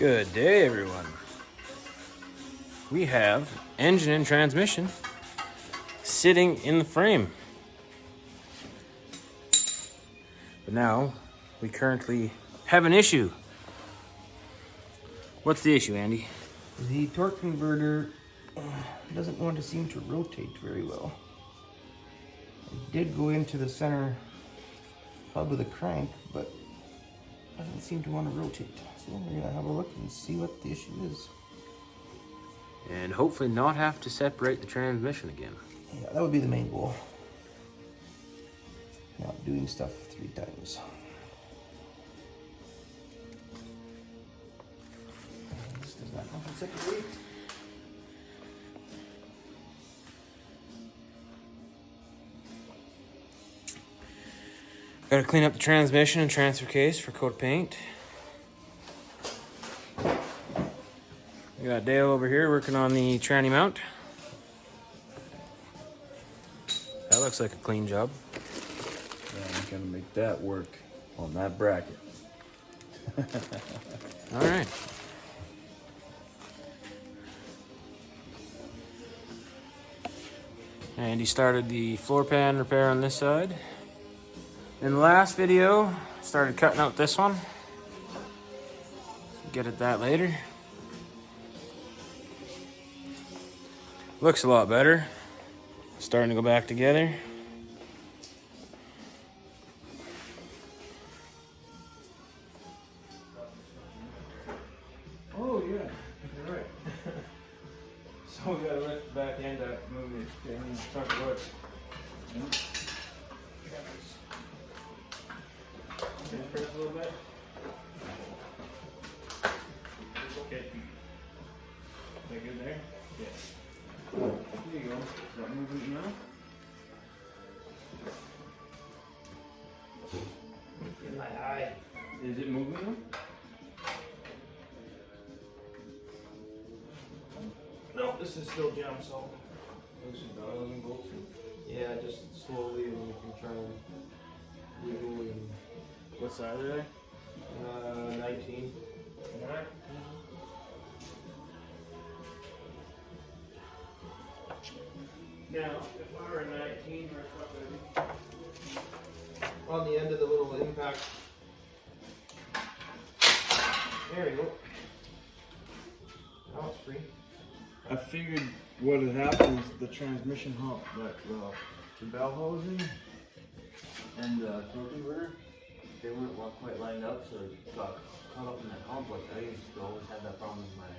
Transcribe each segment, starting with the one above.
Good day, everyone. We have engine and transmission sitting in the frame. But now, we currently have an issue. What's the issue, Andy? The torque converter doesn't want to seem to rotate very well. It did go into the center hub of the crank, but doesn't seem to want to rotate. So we're gonna have a look and see what the issue is. And hopefully not have to separate the transmission again. Yeah, that would be the main goal. Not doing stuff 3 times. This does not want to separate. Gotta clean up the transmission and transfer case for coat of paint. We got Dale over here working on the tranny mount. That looks like a clean job. Yeah, I'm gonna make that work on that bracket. All right. Andy started the floor pan repair on this side. In the last video, started cutting out this one. Get at that later. Looks a lot better. Starting to go back together. Oh yeah, you're right. So we gotta lift the back end up, move it, and tuck the wood. Just press a little bit. Okay. Is that good there? Yes. There you go. Is that moving now? In my eye. Is it moving now? No, this is still jam, so. Loosen dials and bolts. Yeah, just slowly and we can try and wiggle and. What side are they? 19. Alright. Now, if I were a 19 or on the end of the little impact. There you go. Now it's free. I figured what had happened is the transmission hump, but the bell housing and the torque converter, they weren't quite lined up, so it got caught up in that hump. Like I used to always have that problem with my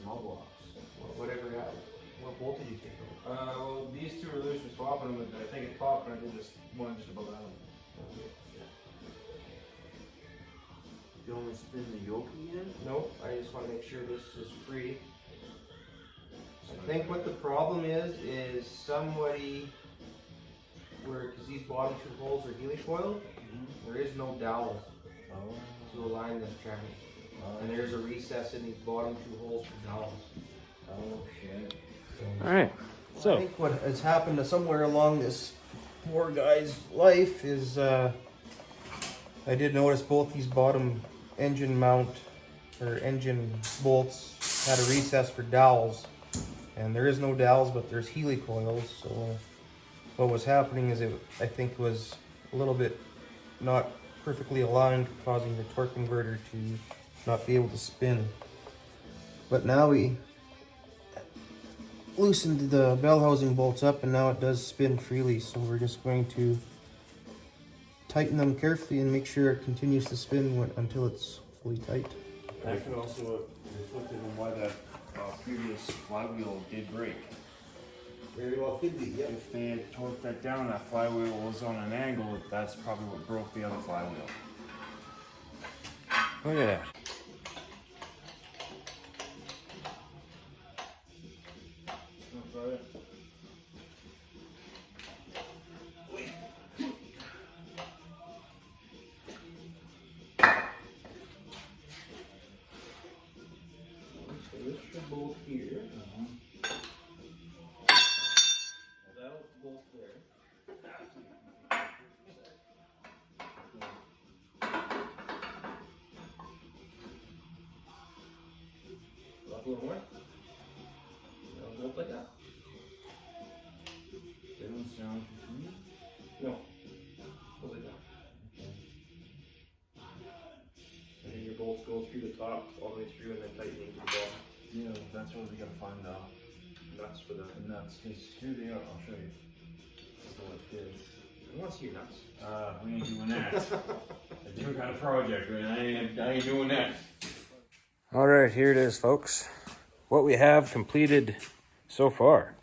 small blocks. Whatever happened. What bolt did you take out? Well, these two are loose from swapping them, but I think it's popped, and I did this one just above that one. You only spin the yoke again? Nope, I just want to make sure this is free. I think what the problem is somebody, because these bottom 2 holes are helicoiled, there is no dowel to align this tranny. And there's a recess in these bottom 2 holes for dowels. Oh shit. All right. I So, think what has happened to somewhere along this poor guy's life is I did notice both these bottom engine mount or engine bolts had a recess for dowels, and there is no dowels, but there's helicoils. So what was happening is I think was a little bit not perfectly aligned, causing the torque converter to not be able to spin. But now we loosened the bell housing bolts up and now it does spin freely, so we're just going to tighten them carefully and make sure it continues to spin until it's fully tight. That could also reflected on why that previous flywheel did break. Very well could be, yeah. If they had torqued that down and that flywheel was on an angle, that's probably what broke the other flywheel. look at that. So this should bolt here. That'll bolt there. more? No, bolt like that? They don't sound confused. No. Bolt like that. And then your bolts go through the top all the way through and then tighten into the bottom. Yeah, that's what we gotta find out. Nuts for the. The nuts, cause here they are, I'll show you. Go like this. I want to see your nuts. We ain't doing that. I do got a project, man. I ain't doing that. All right, here it is, folks. What we have completed so far.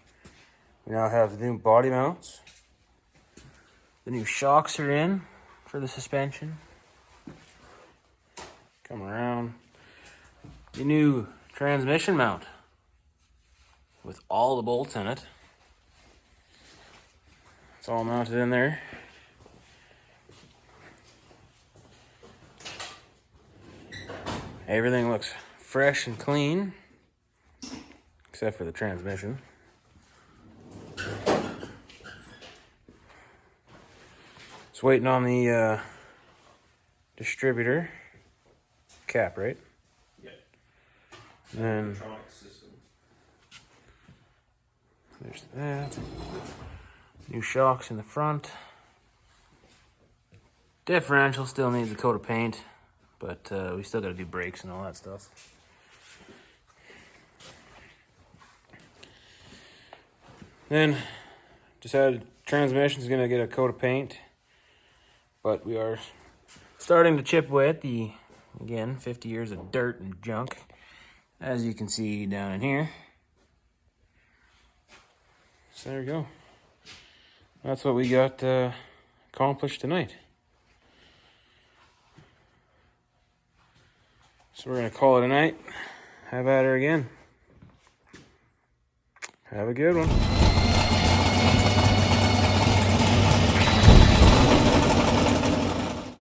We now have the new body mounts. The new shocks are in for the suspension. Come around. The new transmission mount with all the bolts in it. It's all mounted in there. Everything looks fresh and clean, except for the transmission. Just waiting on the distributor cap, right? Yeah. And Electronic system. there's that. New shocks in the front. Differential still needs a coat of paint, but we still got to do brakes and all that stuff. Then decided transmission's gonna get a coat of paint, but we are starting to chip away at the, again, 50 years of dirt and junk, as you can see down in here. So there you go. That's what we got accomplished tonight. So we're going to call it a night. Have at her again. Have a good one.